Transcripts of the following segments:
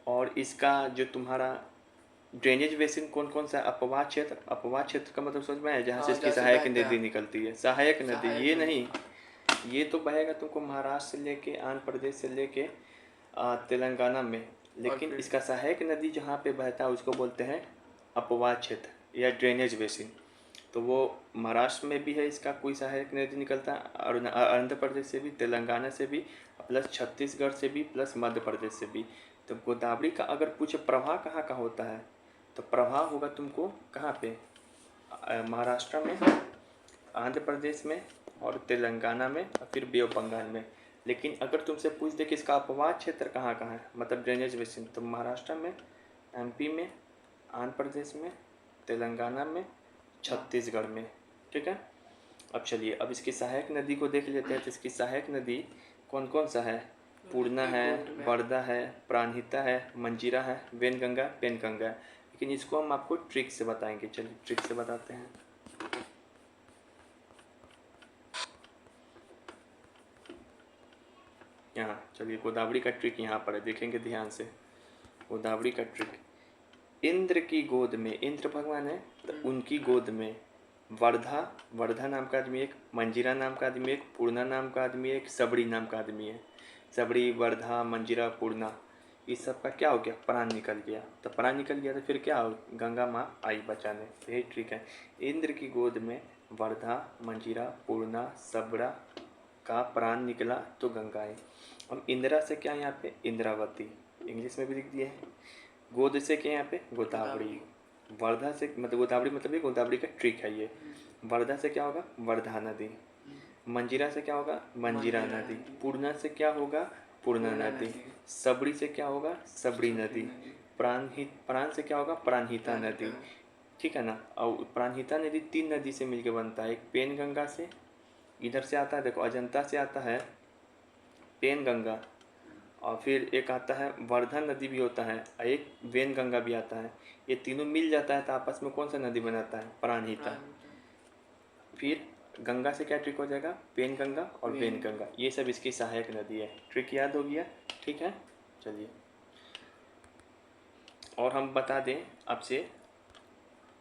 और इसका जो तुम्हारा ड्रेनेज बेसिन कौन कौन सा? अपवाद क्षेत्र का मतलब समझ में आया, जहाँ से हाँ, इसकी जहाँ से सहायक बहता नदी है। निकलती है। सहायक नदी सहायक ये नदी। नहीं, ये तो बहेगा तुमको महाराष्ट्र से लेके आंध्र प्रदेश से लेके तेलंगाना में, और लेकिन फिर इसका सहायक नदी जहाँ पे बहता है उसको बोलते हैं अपवाद क्षेत्र या ड्रेनेज बेसिन। तो वो महाराष्ट्र में भी है, इसका कोई सहायक नदी निकलता है, और आंध्र प्रदेश से भी, तेलंगाना से भी, प्लस छत्तीसगढ़ से भी, प्लस मध्य प्रदेश से भी। तो गोदावरी का अगर पूछे प्रवाह कहाँ का होता है, तो प्रवाह होगा तुमको कहाँ पे? महाराष्ट्र में, आंध्र प्रदेश में और तेलंगाना में, और फिर बे ऑफ बंगाल में। लेकिन अगर तुमसे पूछ दे कि इसका अपवाद क्षेत्र कहाँ कहाँ है, मतलब ड्रेनेज बेसिन, तो महाराष्ट्र में, एमपी में, आंध्र प्रदेश में, तेलंगाना में, छत्तीसगढ़ में। ठीक है। अब चलिए, अब इसकी सहायक नदी को देख लेते हैं। तो इसकी सहायक नदी कौन कौन सा है? पूर्णा एक है, गोंड में। वर्धा है, प्राणहिता है, मंजीरा है, वेनगंगा, पेनगंगा है। लेकिन इसको हम आपको ट्रिक से बताएंगे। चलिए ट्रिक से बताते हैं। यहाँ चलिए, गोदावरी का ट्रिक यहाँ पर है, देखेंगे ध्यान से। गोदावरी का ट्रिक, इंद्र की गोद में, इंद्र भगवान है तो उनकी गोद में वर्धा, वर्धा नाम का आदमी एक, मंजीरा नाम का आदमी एक, पूर्णा नाम का आदमी एक, सबड़ी नाम का आदमी है। सबड़ी, वर्धा, मंजीरा, पूर्णा, इस सब का क्या हो गया? प्राण निकल गया। तो प्राण निकल गया तो फिर क्या हो? गंगा माँ आई बचाने। तो यही ट्रिक है। इंद्र की गोद में वर्धा, मंजीरा, पूर्णा, सबड़ा का प्राण निकला तो गंगा आई। हम इंदिरा से क्या यहाँ पे? इंद्रावती, इंग्लिश में भी लिख दिए हैं। गोद से क्या यहाँ पे? गोदावरी। वर्धा से मतलब गोदावरी, मतलब ये गोदावरी का ट्रिक है ये। वर्धा से क्या होगा? वर्धा नदी। मंजीरा से क्या होगा? मंजीरा नदी। पूर्णा से क्या होगा? पूर्णा नदी। सबड़ी से क्या होगा? सबड़ी नदी। प्राण से क्या होगा? प्राणहिता नदी। ठीक है ना। और प्राणहिता नदी 3 नदी से मिलकर बनता है। एक पेनगंगा से, इधर से आता है, देखो अजंता से आता है पेनगंगा, और फिर एक आता है वर्धा नदी भी होता है, और एक वेनगंगा भी आता है। ये तीनों मिल जाता है तो आपस में कौन सा नदी बनाता है? प्राणहिता। फिर गंगा से क्या ट्रिक हो जाएगा? पेनगंगा और वेनगंगा। ये सब इसकी सहायक नदी है। ट्रिक याद हो गया? ठीक है। चलिए, और हम बता दें आपसे,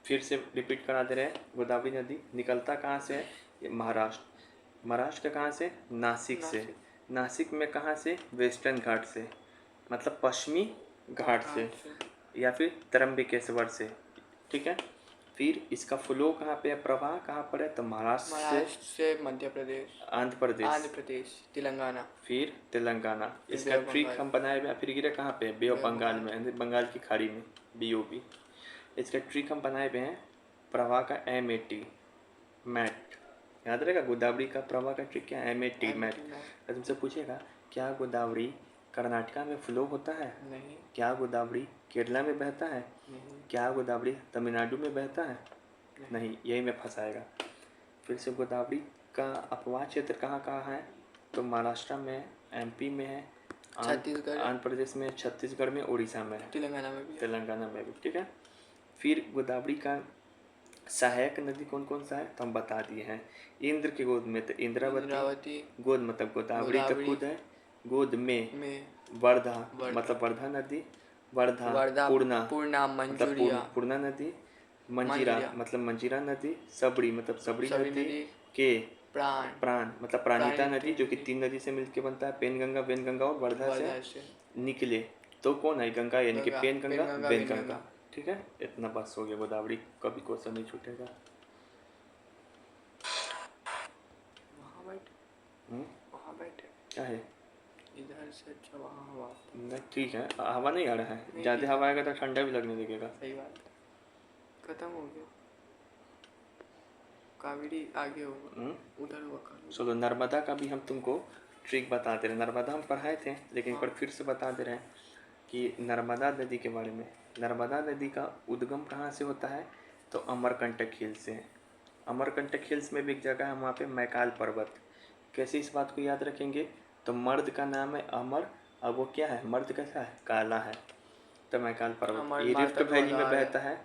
फिर से रिपीट करा दे रहे हैं। गोदावरी नदी निकलता कहाँ से है? ये महाराष्ट्र। महाराष्ट्र का कहाँ से? नासिक से। नासिक में कहाँ से? वेस्टर्न घाट से, मतलब पश्चिमी घाट से, या फिर त्र्यंबकेश्वर से। ठीक है। फिर इसका फ्लो कहाँ पे है? प्रवाह कहाँ पर है? तो महाराष्ट्र से मध्य प्रदेश, आंध्र प्रदेश, तेलंगाना, फिर तेलंगाना। फिर बे इसका ऑफ ट्रिक बंगाल। हम बनाए हुए हैं। फिर गिरे कहाँ पे? बे ऑफ बंगाल में, यानी बंगाल की खाड़ी में, BOB। इसका ट्रिक हम बनाए हुए हैं, प्रवाह का MAT, मैट। याद रहेगा गोदावरी का प्रवाह का ट्रिक क्या है? MAT, MAT. तो तुमसे पूछेगा क्या गोदावरी कर्नाटका में फ्लो होता है? नहीं। क्या गोदावरी केरला में बहता है? नहीं। क्या गोदावरी तमिलनाडु में बहता है? नहीं, यही में फंसाएगा। फिर से, गोदावरी का अपवाद क्षेत्र कहाँ कहाँ है? तो महाराष्ट्र में, MP में है, छत्तीसगढ़, आंध्र प्रदेश में, छत्तीसगढ़ में, उड़ीसा में है, तेलंगाना में भी है। तेलंगाना में भी। ठीक है। फिर गोदावरी का सहायक नदी कौन कौन सा है तो हम बता दिए हैं। इंद्र की गोद में तो इंद्रावती, गोद मतलब गोदावरी तो खुद है, गोद में वर्धा मतलब वर्धा नदी, वर्धा, पूर्णा मतलब पूर्णा नदी, मंजीरा मतलब मंजीरा नदी, सबड़ी मतलब सबड़ी नदी के, प्राण मतलब प्राणहिता नदी, जो कि 3 नदी से मिलकर बनता है, पेनगंगा, वेनगंगा और वर्धा से निकले तो कौन है? गंगा, यानी कि पेनगंगा, वेनगंगा। ठीक है। इतना बस हो गया। गोदावरी कभी क्वेश्चन नहीं छूटेगा। वहाँ बैठे क्या है? इधर से अच्छा वहाँ हवा। नहीं, ठीक है, हवा नहीं आ रहा है। ज़्यादा हवा आएगा तो ठंडा भी लगने लगेगा। सही बात। खत्म हो गया। कावेरी आगे होगा, उधर होगा। चलो, नर्मदा का भी हम तुमको ट्रिक बताते रहे। नर्मदा हम पढ़ाए थे, लेकिन एक बार फिर से बता दे रहे हैं कि नर्मदा नदी के बारे में। नर्मदा नदी का उद्गम कहाँ से होता है? तो अमरकंटक हिल से। अमरकंटक हिल्स में भी एक जगह है, वहाँ पे मैकाल पर्वत। कैसे इस बात को याद रखेंगे? तो मर्द का नाम है अमर, अब वो क्या है? मर्द कैसा है? काला है। तो मैकाल पर्वत ये रिफ्ट वैली में बहता है,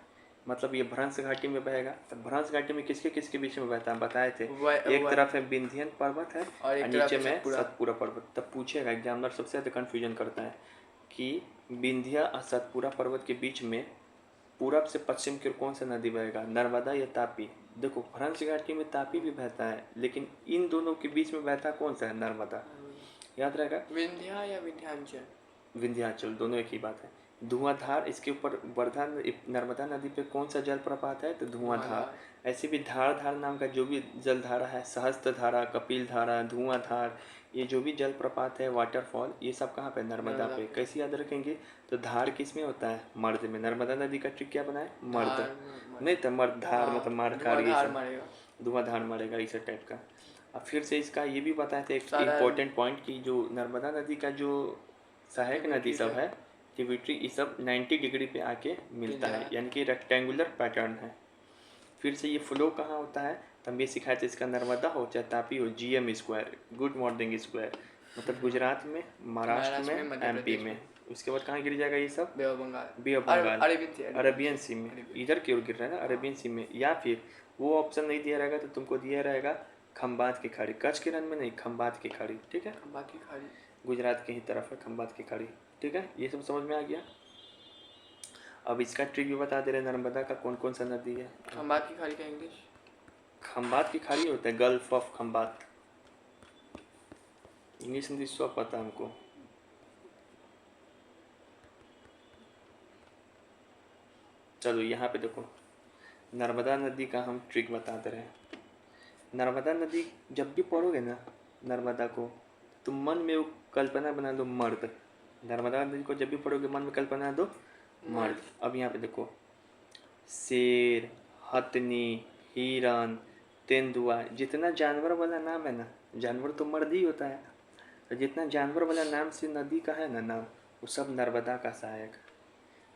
मतलब ये भ्रंश घाटी में बहेगा। तो भ्रंश घाटी में किसके किसके बीच में बहता है बताए थे? एक तरफ है विंध्यन पर्वत है, और नीचे में सतपुरा पर्वत। तब पूछेगा एग्जामिनर, सबसे ज़्यादा कन्फ्यूजन करता है कि विंध्या और सतपुरा पर्वत के बीच में पूरब से पश्चिम की ओर कौन सा नदी बहेगा, नर्मदा या तापी। देखो भ्रंश घाटी में तापी भी बहता है, लेकिन इन दोनों के बीच में बहता कौन सा है, नर्मदा। याद रहेगा। विंध्या या विंध्याचल। विंध्याचल दोनों एक ही बात है। धुआंधार, इसके ऊपर वर्धा नर्मदा नदी पे कौन सा जलप्रपात है, तो धुआंधार। ऐसे भी धार धार नाम का जो भी जलधारा है, सहस्त्र धारा, कपिल धारा, धुआंधार, ये जो भी जलप्रपात है, वाटरफॉल, ये सब कहाँ पे, नर्मदा पे। कैसे याद रखेंगे, तो धार किस में होता है, मर्द में। नर्मदा नदी का ट्रिक क्या बनाए, मर्द नहीं तो मर्द, धार मतलब मार कार, ये सब धुआंधार मारेगा, इस टाइप का। अब फिर से इसका ये भी बताए थे एक इम्पोर्टेंट पॉइंट की जो नर्मदा नदी का जो सहायक नदी सब है, ट्रिब्यूटरी, ये सब 90 डिग्री पे आके मिलता है, यानी कि रेक्टेंगुलर पैटर्न है। फिर से ये फ्लो कहाँ होता है, तो हम ये सिखाए थे, इसका नर्मदा हो चाहे तापी हो, GM square, good morning square, मतलब गुजरात में, महाराष्ट्र में, MP में। उसके बाद कहाँ गिर जाएगा ये सब, बे ऑफ बंगाल, अरेबियन सी में, इधर की ओर गिर रहा है ना, अरेबियन सी में। या फिर वो ऑप्शन नहीं दिया रहेगा तो तुमको दिया रहेगा खंबात की खाड़ी, कच्छ के रन में नहीं, खंबात की खाड़ी, ठीक है, खंबात की खाड़ी गुजरात के ही तरफ है खंबात की खाड़ी, ठीक है। ये सब समझ में आ गया। अब इसका ट्रिक भी बता दे रहे, नर्मदा का कौन कौन सा नदी है। खंबात की खाड़ी का इंग्लिश, खंबात की खाड़ी होता है gulf of Khambhat, English Hindi सब पता है हमको। चलो यहाँ पे देखो, नर्मदा नदी का हम ट्रिक बताते रहे। नर्मदा नदी जब भी पढ़ोगे ना नर्मदा को, तो मन में वो कल्पना बना दो मर्द। नर्मदा नदी को जब भी पढ़ोगे मन में कल्पना दो मर्द। अब यहाँ पे देखो, शेर, हथनी, हिरन, तेंदुआ, जितना जानवर वाला नाम है ना, जानवर तो मर्द ही होता है, तो जितना जानवर वाला नाम से नदी का है ना नाम, वो सब नर्मदा का सहायक।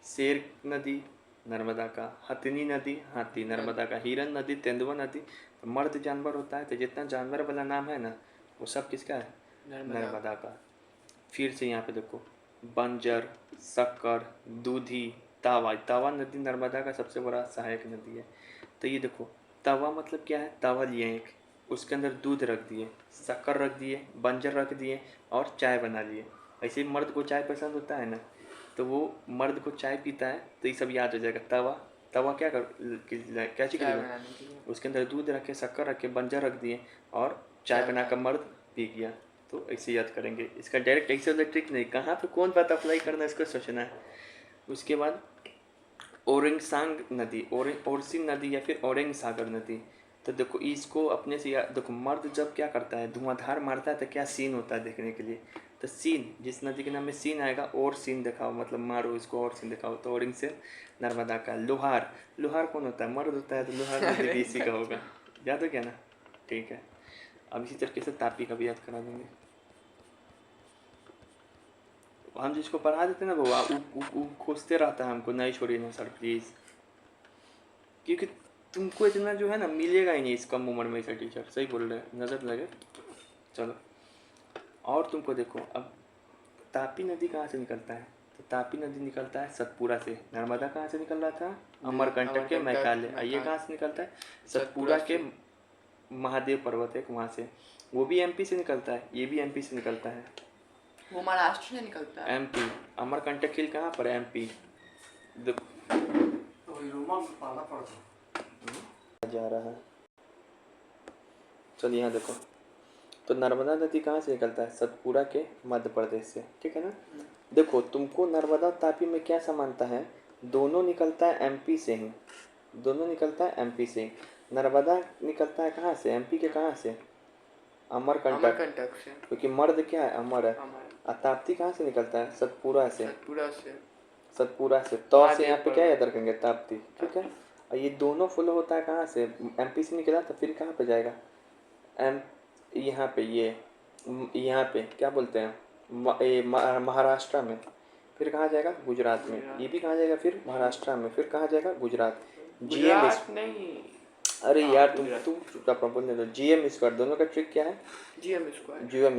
शेर नदी नर्मदा का, हथनी नदी हाथी नर्मदा का, हिरन नदी, तेंदुआ नदी, तो मर्द जानवर होता है, तो जितना जानवर वाला नाम है ना वो सब किसका है, नर्मदा का। फिर से यहाँ पे देखो, बंजर, शक्कर, दूधी, तावा, तावा नदी नर्मदा का सबसे बड़ा सहायक नदी है। तो ये देखो, तवा मतलब क्या है, तवा लिए एक, उसके अंदर दूध रख दिए, शक्कर रख दिए, बंजर रख दिए और चाय बना लिए। ऐसे ही मर्द को चाय पसंद होता है ना, तो वो मर्द को चाय पीता है, तो ये सब याद हो जाएगा। तवा, तवा क्या चीज़, उसके अंदर दूध रखे, शक्कर रखे, बंजर रख दिए और चाय बनाकर मर्द पी गया। तो ऐसे याद करेंगे। इसका डायरेक्ट ऐसे वाला ट्रिक नहीं, कहाँ पे कौन बात अप्लाई करना है इसको सोचना है। उसके बाद ओरेंगसांग नदी, ओरसी नदी या फिर ओरेंग सागर नदी। तो देखो इसको अपने से देखो, मर्द जब क्या करता है, धुआंधार मारता है तो क्या सीन होता है देखने के लिए, तो सीन, जिस नदी के नाम में सीन आएगा, और सीन दिखाओ, मतलब मारो इसको और सीन दिखाओ, तो ओरिंग से नर्मदा का। लोहार, लोहार कौन होता है, मर्द होता है, तो लोहार नदी भी इसी का होगा। याद हो गया ना, ठीक है। अब इसी तरीके से तापी का भी याद करा देंगे। हम जिसको पढ़ा देते ना वो खोजते रहता है हमको, नहीं छोड़िए ना सर प्लीज़, क्योंकि तुमको इतना जो है ना मिलेगा ही नहीं इस कम उम्र में। ऐसा टीचर सही बोल रहे हैं, नज़र लगे। चलो और तुमको देखो, अब तापी नदी कहाँ से निकलता है, तो तापी नदी निकलता है सतपुरा से। नर्मदा कहाँ से निकल रहा था, अमरकंटक के मैकाले। ये कहाँ से निकलता है, सतपुरा के महादेव पर्वत है वहाँ से, वो भी MP से निकलता है, ये भी MP से निकलता है। वो महाराष्ट्र से निकलता है, MP। अमरकंटक हिल कहाँ पर, MP। जा रहा है, चलिए यहाँ देखो, तो नर्मदा नदी कहाँ से निकलता है, सतपुरा के मध्य प्रदेश से, ठीक है ना। देखो तुमको नर्मदा तापी में क्या समानता है, दोनों निकलता है MP से ही, दोनों निकलता है MP से ही। नर्मदा निकलता है कहाँ से, MP के कहाँ से, अमरकंटक से, क्योंकि मर्द क्या है, अमर है। और ताप्ती कहाँ से निकलता है, सतपुरा से, सतपुरा से। तो से यहाँ पे क्या याद रखेंगे, ताप्ती, ठीक है। और ये दोनों फ्लो होता है कहाँ से, MP से निकला तो फिर कहाँ पे जाएगा, यहाँ पे, ये यहाँ पे क्या बोलते हैं, महाराष्ट्र में, फिर कहाँ जाएगा, गुजरात में। ये भी कहाँ जाएगा, फिर महाराष्ट्र में, फिर कहाँ जाएगा, गुजरात। GM नहीं, अरे यार तुम बोलने दो। GM स्क्वायर, दोनों का ट्रिक क्या है, GM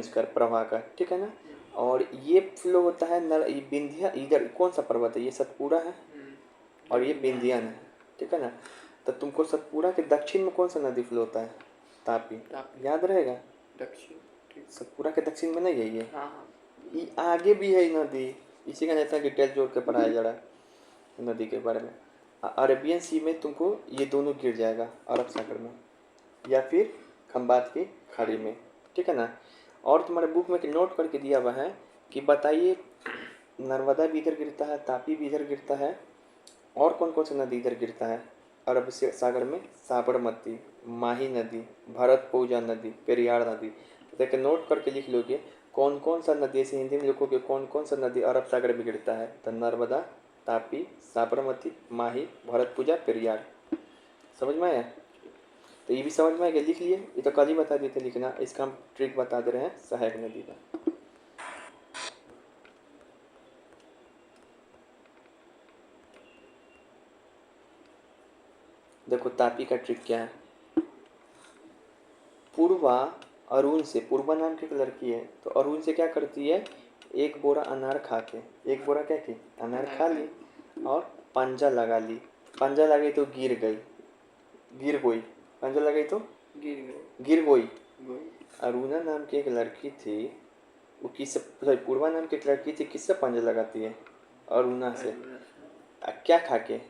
स्क्वायर प्रवाह का, ठीक है ना। और ये फ्लो होता है ये विंध्या, इधर कौन सा पर्वत है, ये सतपुरा है और ये विंध्यान है, ठीक है ना। तो तुमको सतपुरा के दक्षिण में कौन सा नदी फ्लो होता है, तापी, याद रहेगा। दक्षिण, सतपुरा के दक्षिण में नहीं है ये, ये आगे भी है नदी, इसी का जितना डिटेल जोड़ के पढ़ाया जा रहा है नदी के बारे में। अरेबियन सी में तुमको ये दोनों गिर जाएगा, अरब सागर में या फिर खंबात की खाड़ी में, ठीक है ना। और तुम्हारे बुक में नोट करके दिया हुआ है कि बताइए नर्मदा भी इधर गिरता है, तापी भी इधर गिरता है, और कौन कौन सा नदी इधर गिरता है अरब सागर में? साबरमती, माही नदी, भरतपुजा नदी, पेरियार नदी। देखिए नोट करके लिख लोगे कौन कौन सा नदी, ऐसे हिंदी में लिखोगे कौन कौन सा नदी अरब सागर में गिरता है, तो नर्मदा, तापी, साबरमती, माही, भरतपुजा, पेरियार। समझ में आया? तो ये भी समझ में आ गया, लिख लिए। ये तो कल ही बता दिए थे लिखना, इसका हम ट्रिक बता दे रहे हैं सहायक नदी का। देखो तापी का ट्रिक क्या है। पूर्वा अरुण से, पूर्वा नाम की एक लड़की है, तो अरुण से क्या करती है, एक बोरा अनार खा के, एक बोरा क्या की, अनार खा ली और पंजा लगा ली। पंजा लगाई तो गिर गई, गिर गई, पंजा लगाई तो गिर गई। अरुणा नाम की एक लड़की थी, वो किससे, सॉरी पूर्वा नाम की एक लड़की थी, किससे पंजा लगाती है? अरुणा से। क्या खा के?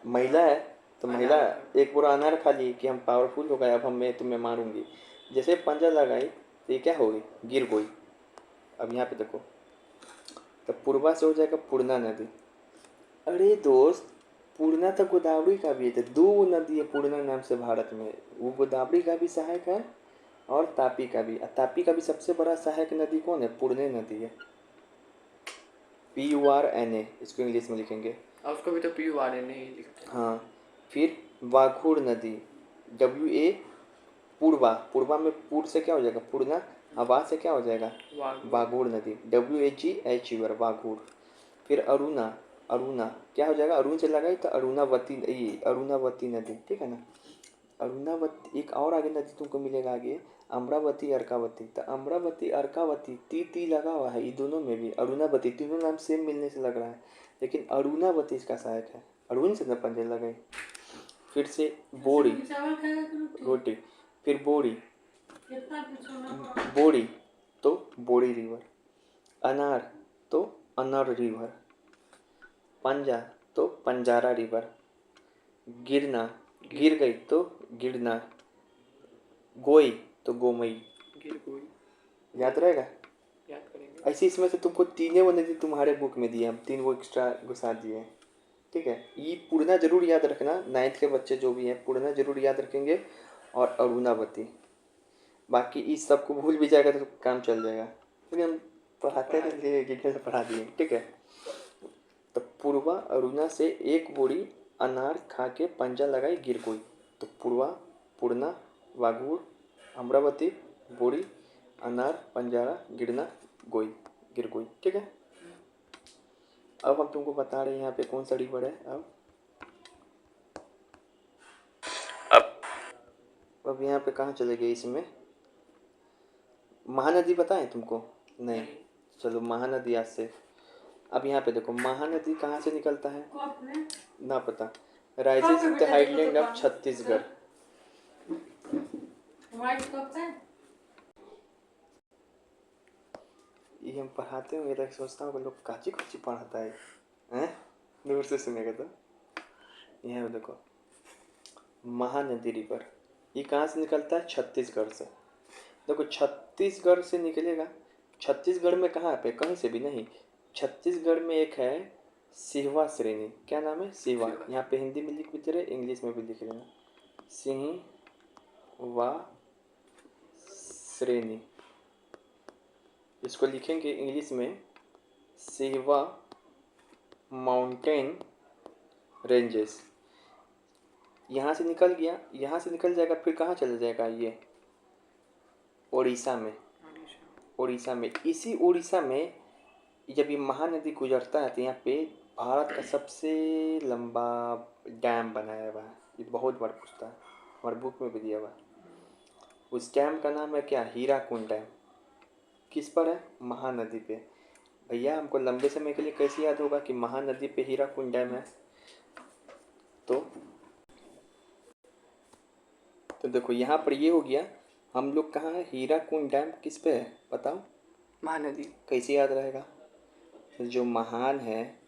महिला है तो महिला एक बुरा अनार खा ली कि हम पावरफुल हो गए, अब मैं तुम्हें मारूंगी। जैसे पंजा लगाई तो ये क्या हो गई, गिर गई। अब यहाँ पे देखो, तो पूर्वा से हो जाएगा पूर्णा नदी। अरे दोस्त, पूर्णा तो गोदावरी का भी है, तो दो नदी है पूर्णा नाम से भारत में, वो गोदावरी का भी सहायक है और तापी का भी। तापी का भी सबसे बड़ा सहायक नदी कौन है? पूर्णे नदी है, PURNA, इसको इंग्लिश में लिखेंगे। और उसको भी तो PURNA ही लिखते हैं। हाँ, फिर वाघूर नदी, WA, पूर्वा, पूर्वा में पूर से क्या हो जाएगा, पूर्णा, हवा से क्या हो जाएगा, वाघूर नदी, WAGHUR, वाघूर। फिर अरुणा, अरुणा क्या हो जाएगा, अरुण से लगाई तो अरुणावती, ये अरुणावती नदी, ठीक है ना। अरुणावती, एक और आगे नदी तुमको मिलेगा आगे, अमरावती, अर्कावती। तो अमरावती, अर्कावती, ती लगा हुआ है, ये दोनों में भी अरुणावती, तीनों नाम सेम मिलने से लग रहा है, लेकिन अरुणावती इसका सहायक है। अरुण से न पंजे लगे। फिर से बोरी, रोटी, फिर बोरी, बोरी तो बोरी रिवर, अनार तो अनार रिवर, पंजा तो पंजारा रिवर, गिरना, गिर गई तो गिरना, गोई तो गोमई। याद रहेगा? याद करेंगे। ऐसे इसमें से तुमको तीनों वो नदी तुम्हारे बुक में दिए, हम तीन वो एक्स्ट्रा घुसा दिए, ठीक है। ये पूर्णा जरूर याद रखना, 9th के बच्चे जो भी हैं पूर्णा जरूर याद रखेंगे और अरुणावती। बाकी इस सब को भूल भी जाएगा तो काम चल जाएगा, क्योंकि हम पढ़ाते हैं डिटेल पढ़ा दिए, ठीक है। तो पूर्वा अरुणा से एक बोरी अनार खा के पंजा लगाई गिर गई, तो पूर्वा, पूर्णा, वाघूर, अमरावती, बोरी, अनार, पंजारा, गिरना, गोई, गिर गोई, ठीक है। अब हम तुमको बता रहे हैं यहाँ पे कौन सा रिवर है। अब यहाँ पे कहाँ चले गए, इसमें महानदी बताएं तुमको? नहीं, चलो महानदी आज से। अब यहाँ पे देखो महानदी कहाँ से निकलता है ना पता, rises in the Highland of Chhattisgarh. ये हम पढ़ाते होंगे तो सोचता हूँ लोग काची काची पढ़ाता है, हैं? दूर से सुनेगा तो। यहाँ पे देखो महानदी रिवर, ये कहाँ से निकलता है? छत्तीसगढ़ से। देखो छत्तीसगढ़ से निकलेगा, छत्तीसगढ़ में कहाँ पे, कहीं से भी नहीं, छत्तीसगढ़ में एक है सिहवा श्रेणी। क्या नाम है? सिहवा। यहाँ पे हिंदी में लिख भी दे रहे, इंग्लिश में भी लिख रहे हैं, सिहवा श्रेणी। इसको लिखेंगे इंग्लिश में सिहवा माउंटेन रेंजेस। यहाँ से निकल गया, यहाँ से निकल जाएगा, फिर कहाँ चला जाएगा ये? उड़ीसा में। उड़ीसा में, इसी उड़ीसा में जब ये महानदी गुजरता है तो यहाँ पे भारत का सबसे लंबा डैम बनाया हुआ है, ये बहुत बार पूछता है, हमारे बुक में भी दिया हुआ है। उस डैम का नाम है क्या? हीराकुंड डैम। किस पर है? महानदी पे। भैया हमको लंबे समय के लिए कैसे याद होगा कि महानदी पे हीराकुंड डैम है? तो देखो यहाँ पर ये हो गया, हम लोग कहाँ है? हीराकुंड डैम किस पे है बताओ? महानदी। कैसे याद रहेगा? जो महान है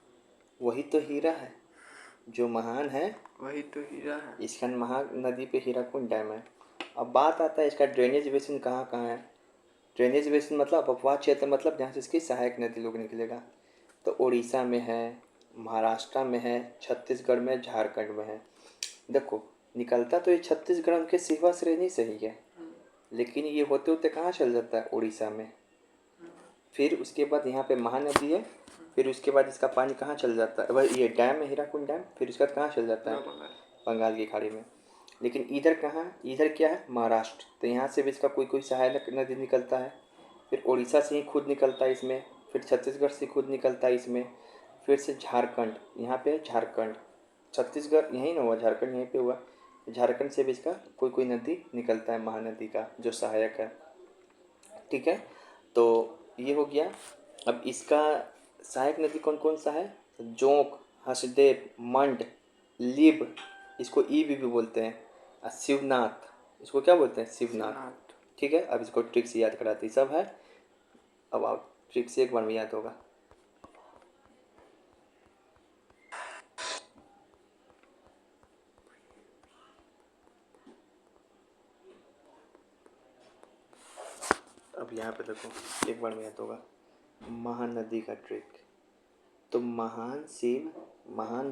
वही तो हीरा है। जो महान है वही तो हीरा है। इसका महानदी पे हीराकुंड डैम है। अब बात आता है इसका ड्रेनेज बेसिन कहाँ कहाँ है। ड्रेनेज बेसिन मतलब अपवाद क्षेत्र, मतलब जहाँ से इसकी सहायक नदी लोग निकलेगा। तो उड़ीसा में है, महाराष्ट्र में है, छत्तीसगढ़ में, झारखंड में है। देखो निकलता तो ये छत्तीसगढ़ के सिवा श्रेणी से ही है, लेकिन ये होते होते कहाँ चल जाता है, उड़ीसा में। फिर उसके बाद यहाँ पे महानदी है, फिर उसके बाद इसका पानी कहाँ चल जाता है, भाई ये डैम है हीराकुंड डैम, फिर उसके बाद कहाँ चल जाता है, बंगाल की खाड़ी में। लेकिन इधर कहाँ, इधर क्या है, महाराष्ट्र। तो यहाँ से भी इसका कोई कोई सहायक नदी निकलता है। फिर उड़ीसा से ही खुद निकलता है इसमें, फिर छत्तीसगढ़ से खुद निकलता है इसमें, फिर से झारखंड, यहाँ पे झारखंड, छत्तीसगढ़ यहीं ना हुआ, झारखंड यहीं पे हुआ। झारखंड से भी इसका कोई कोई नदी निकलता है महानदी का जो सहायक है। ठीक है, तो ये हो गया। अब इसका सहायक नदी कौन कौन सा है, जोंक, हसदेव, मंड, लिब, इसको ईब भी बोलते हैं, और शिवनाथ, इसको क्या बोलते हैं, शिवनाथ। ठीक है, अब इसको ट्रिक से याद कराती सब है। अब आप ट्रिक से एक बार में याद होगा। अब यहाँ पे देखो एक बार में याद होगा, महानदी का ट्रिक। तो महान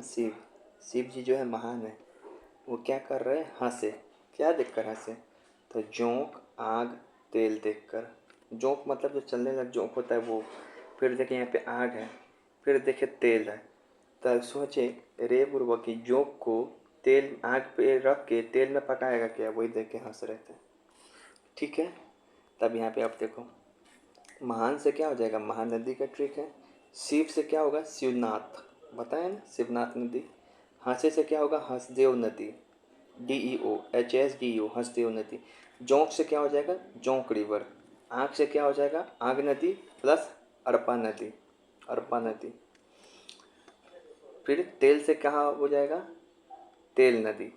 शिव, शिव जी जो है महान है, वो क्या कर रहे हैं, हंसे, क्या देखकर हंसे, तो जोंक, आग, तेल देखकर। जोंक मतलब जो चलने लग जोंक होता है वो, फिर देखे यहाँ पे आग है, फिर देखे तेल है। तब सोचे रे बुर्बा की जोंक को तेल आग पे रख के तेल में पकाएगा क्या, वही देख के हंस रहे थे। ठीक है, तब यहाँ पे आप देखो महान से क्या हो जाएगा, महानदी का ट्रिक है। शिव से क्या होगा, शिवनाथ, बताया ना, शिवनाथ नदी। हंसे से क्या होगा, हंसदेव नदी, DEO, हंसदेव नदी। जोंक से क्या हो जाएगा, जोंक रिवर। आग से क्या हो जाएगा, आग नदी प्लस अरपा नदी। फिर तेल से कहाँ हो जाएगा, तेल नदी।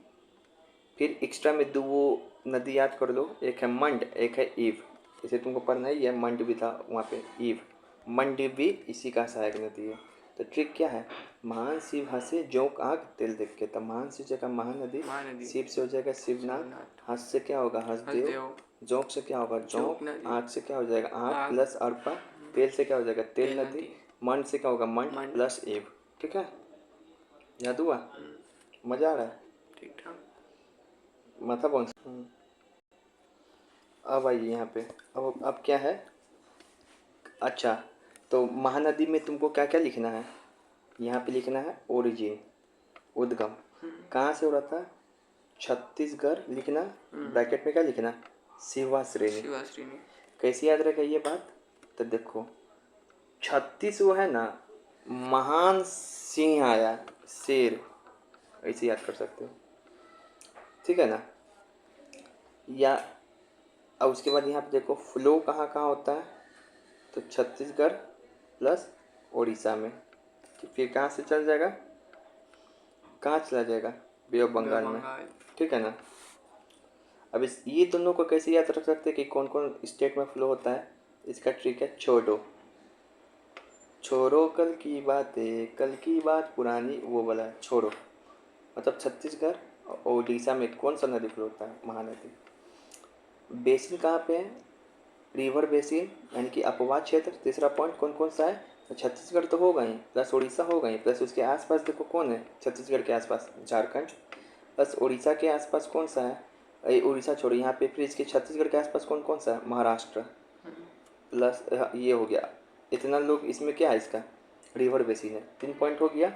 फिर एक्स्ट्रा में दो वो नदी याद कर लो, एक है मंड, एक है ईव। इसे तुमको पढ़ना ही है, मंड भी था वहाँ पे, ईव, मंड भी इसी का सहायक नदी है। तो ट्रिक क्या है, महान शिव हंसे जोंक आग तेल देख के। तो महान से जगह महानदी, शिव से हो जाएगा शिवनाथ, हंस से क्या होगा, हंसदेव, जोंक से क्या होगा, जोंक, आग से क्या हो जाएगा, आग प्लस अर्पा, तेल से क्या हो जाएगा, तेल नदी, मंड से क्या होगा, मंड प्लस ईव। ठीक है, याद हुआ, मजा आ रहा है, ठीक ठाक। माथा कौन सा। अब आइए यहाँ पे, अब क्या है, अच्छा तो महानदी में तुमको क्या क्या लिखना है, यहाँ पे लिखना है ओरिजिन, उद्गम, कहाँ से हो रहा था, छत्तीसगढ़ लिखना, ब्रैकेट में क्या लिखना, शिवा श्रेणी। कैसे याद रखेगा ये बात, तो देखो 36 वो है ना, महान सिंह आया, शेर, ऐसे याद कर सकते हो। ठीक है ना, या और उसके बाद यहाँ पे देखो फ्लो कहाँ कहाँ होता है, तो छत्तीसगढ़ प्लस उड़ीसा में। फिर कहाँ से चल जाएगा, कहाँ चला जाएगा, बे ऑफ बंगाल में। ठीक है ना, अब इस ये दोनों को कैसे याद रख सकते हैं कि कौन कौन स्टेट में फ्लो होता है। इसका ट्रिक है छोड़ो कल की बात पुरानी, वो वाला है छोड़ो। मतलब छत्तीसगढ़ और उड़ीसा में कौन सा नदी फ्लो होता है, महानदी। बेसिन कहाँ पे है, रिवर बेसिन, यानी कि अपवाद क्षेत्र। तीसरा पॉइंट कौन कौन सा है, तो छत्तीसगढ़ तो होगा ही, प्लस उड़ीसा होगा ही, प्लस उसके आसपास देखो कौन है, छत्तीसगढ़ के आसपास झारखंड, प्लस उड़ीसा के आसपास कौन सा है, उड़ीसा छोड़ो, यहाँ पे फिर इसके छत्तीसगढ़ के आसपास कौन कौन सा है, महाराष्ट्र, प्लस ये हो गया। इतना लोग इसमें क्या है, इसका रिवर बेसिन है। 3 पॉइंट हो गया।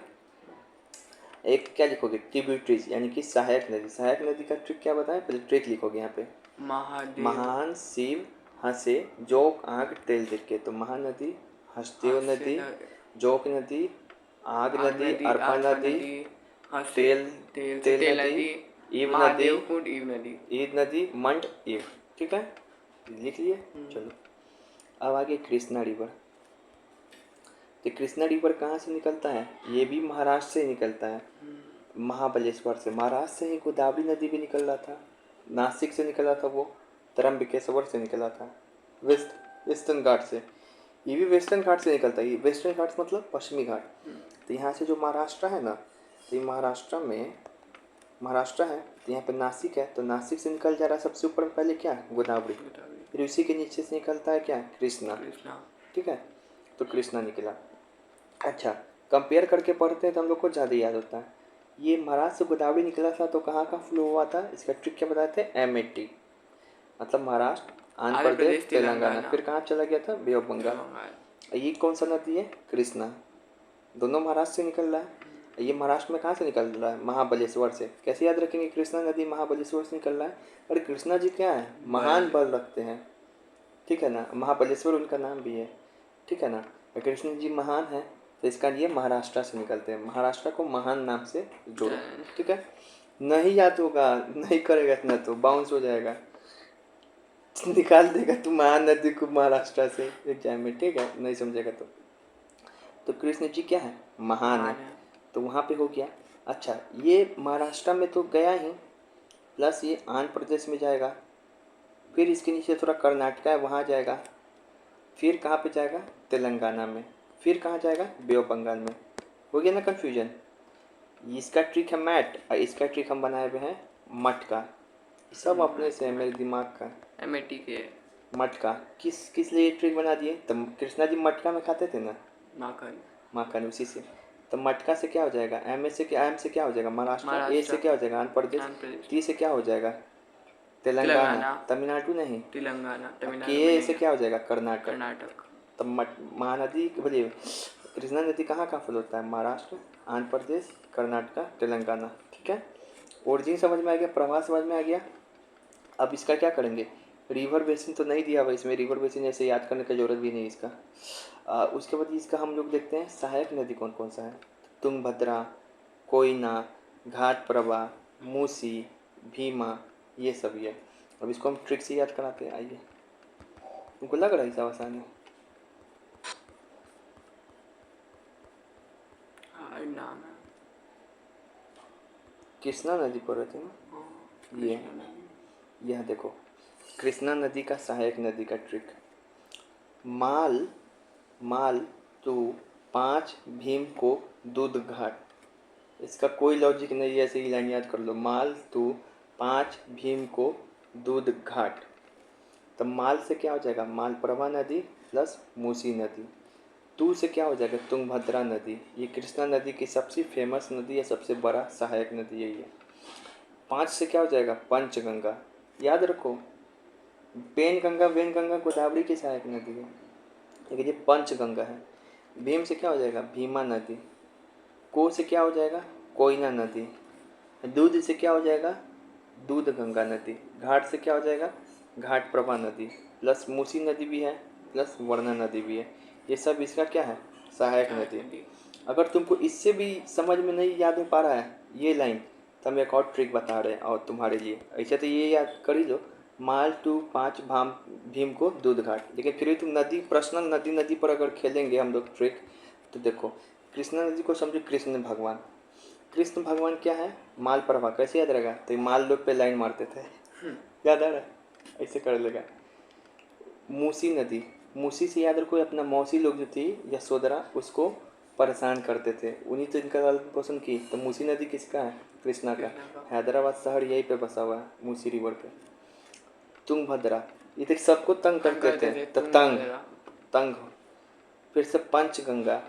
एक क्या लिखोगे, ट्रिब्यूटरीज, यानी कि सहायक नदी। सहायक नदी का ट्रिक क्या बताएं, पहले ट्रिक लिखोगे यहाँ पे, महान शिव हंसे जोंक आग तेल देख के। तो महानदी, हंसदेव नदी, जोंक नदी, आग नदी, अर्पा नदी, तेल नदी, ईव नदी, मंड, ईव। ठीक है, लिख लिए। चलो अब आगे कृष्णा रिवर। तो कृष्णा रिवर कहाँ से निकलता है, ये भी महाराष्ट्र से निकलता है, महाबलेश्वर से। महाराष्ट्र से ही गोदावरी नदी भी निकल रहा था, नासिक से निकला था वो, तरम्बिकेश्वर से निकला था, वेस्टर्न घाट से। ये भी वेस्टर्न घाट से निकलता है। ये वेस्टर्न घाट मतलब पश्चिमी घाट। तो यहाँ से जो महाराष्ट्र है ना, तो ये महाराष्ट्र में महाराष्ट्र है, तो यहाँ पे नासिक है, तो नासिक से निकल जा रहा है सबसे ऊपर में पहले क्या, गोदावरी। फिर उसी के नीचे से निकलता है क्या, कृष्णा। कृष्णा। ठीक है, तो कृष्णा निकला। अच्छा, कंपेयर करके पढ़ते हैं तो हम लोग को ज़्यादा याद होता है। ये महाराष्ट्र से गोदावरी निकला था तो कहाँ का फ्लो हुआ था, इसका ट्रिक क्या बताते हैं, MAT, मतलब महाराष्ट्र, आंध्र प्रदेश, तेलंगाना। फिर कहाँ चला गया था, बे ऑफ बंगाल। ये कौन सा नदी है, कृष्णा। दोनों महाराष्ट्र से निकल रहा है। ये महाराष्ट्र में कहाँ से निकल रहा है, महाबलेश्वर से। कैसे याद रखेंगे, कृष्णा नदी महाबलेश्वर से निकल रहा है। और कृष्णा जी क्या है, महान बल रखते हैं, ठीक है ना, महाबलेश्वर उनका नाम भी है, ठीक है ना। कृष्ण जी महान है, तो इसका ये महाराष्ट्र से निकलते हैं। महाराष्ट्र को महान नाम से जोड़ो, ठीक है। नहीं याद होगा, नहीं करेगा इतना तो बाउंस हो जाएगा, निकाल देगा तू महान नदी को महाराष्ट्र से एग्जाम में, ठीक है, नहीं समझेगा तो कृष्ण जी क्या है, महान है, तो वहाँ पे हो गया। अच्छा, ये महाराष्ट्र में तो गया ही, प्लस ये आंध्र प्रदेश में जाएगा, फिर इसके नीचे थोड़ा कर्नाटका है वहाँ जाएगा, फिर कहाँ पे जाएगा, तेलंगाना में, फिर कहाँ जाएगा, बे ऑफ बंगाल में। हो गया ना कन्फ्यूजन। इसका ट्रिक है मैट और इसका ट्रिक हम बनाए हुए हैं मटका। सब अपने से है, मेरे दिमाग का। MAT के मटका किस लिए ट्रिक बना दिए, तो कृष्णा जी मटका में खाते थे ना, माखन, उसी से। तो मटका से क्या हो जाएगा, एम से क्या हो जाएगा, महाराष्ट्र। ए से क्या हो जाएगा, आंध्र प्रदेश। टी से क्या हो जाएगा, तेलंगाना। तमिलनाडु नहीं, तेलंगाना। के से क्या हो जाएगा, कर्नाटक। तब महानदी बोलिए, कृष्णा नदी कहाँ कहाँ फल होता है, महाराष्ट्र, आंध्र प्रदेश, कर्नाटका, तेलंगाना, ठीक है। ओरिजिन समझ में आ गया, प्रवाह समझ में आ गया। अब इसका क्या करेंगे, रिवर बेसिन तो नहीं दिया हुआ इसमें, रिवर बेसिन ऐसे याद करने की जरूरत भी नहीं इसका। उसके बाद इसका हम लोग देखते हैं सहायक नदी कौन कौन सा है, तुंगभद्रा, कोयना, घाटप्रभा, मूसी, भीमा, ये सब है। अब इसको हम ट्रिक से याद कराते हैं, आइए। तुमको लग रहा है सब आसान है, नाम है कृष्णा नदी पर रहती है ना, ये यह देखो, कृष्णा नदी का सहायक नदी का ट्रिक, माल टू 5 भीम को दूध घाट। इसका कोई लॉजिक नहीं है, ऐसे ही लाइन याद कर लो, माल टू 5 भीम को दूध घाट। तो माल से क्या हो जाएगा, मालप्रभा नदी प्लस मूसी नदी। टू से क्या हो जाएगा, तुंगभद्रा नदी। ये कृष्णा नदी की सबसे फेमस नदी है, सबसे बड़ा सहायक नदी यही है। 5 से क्या हो जाएगा, पंचगंगा। याद रखो, पेन गंगा वेन गंगा गोदावरी की सहायक नदी है, लेकिन ये पंचगंगा है। भीम से क्या हो जाएगा, भीमा नदी। को से क्या हो जाएगा, कोयना नदी। दूध से क्या हो जाएगा, दूध गंगा नदी। घाट से क्या हो जाएगा, घाट प्रभा नदी, प्लस मूसी नदी भी है, प्लस वर्णा नदी भी है। ये सब इसका क्या है, सहायक नदी। अगर तुमको इससे भी समझ में नहीं याद हो पा रहा है ये लाइन, तो हम एक और ट्रिक बता रहे हैं और तुम्हारे लिए। ऐसे तो ये याद कर ही लो, माल टू 5 भीम को दूध घाट। लेकिन फिर भी तुम नदी, पर्सनल नदी पर अगर खेलेंगे हम लोग ट्रिक, तो देखो कृष्णा नदी को समझो कृष्ण भगवान। कृष्ण भगवान क्या है, माल प्रभा। कैसे याद रहेगा, तो माल लोग पे लाइन मारते थे, याद आ रहा है, ऐसे कर लेगा। मूसी नदी, मूसी से याद रखो अपना मौसी लोग जो थी यशोधरा, उसको परेशान करते थे, उन्हीं तो इनका लालन पोषण की। तो मूसी नदी किसका है, कृष्णा का। हैदराबाद शहर यहीं पे बसा हुआ है, मूसी रिवर पे। तुंगभद्रा, ये देख सबको तंग करते थे, तो तंग। फिर से पंचगंगा